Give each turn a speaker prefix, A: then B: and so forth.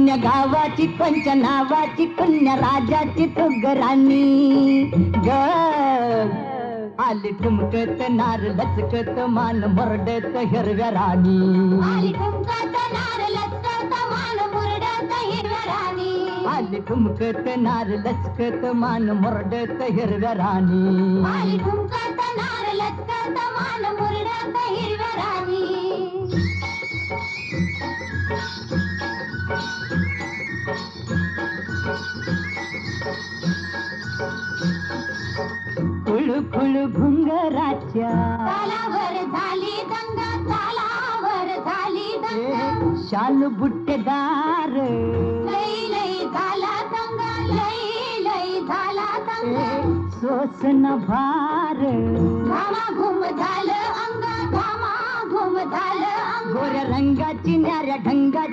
A: पुण्य गावाची पंच नावाची पुण्य राजाची तू राणी ग आली ठुमकत नार लचकत मान मुरडत हिरव्या राणी
B: आली ठुमकत नार लचकत मान मुरडत हिरव्या राणी
A: आली ठुमकत नार लचकत मान मुरडत हिरव्या राणी
B: आली ठुमकत नार लचकत मान मुरडत हिरव्या राणी
A: खुळू खुळू घुंगराच्या
B: तालावर झाली दंगा तालावर झाली दंगा
A: शालू बुट्टेदार
B: लई लई झाला दंगा लई लई झाला दंगा
A: सोसन भार
B: घामाघूम झालं अंग घामाघूम झालं अंग
A: गोऱ्या रंगाची न्याऱ्या ढंगाची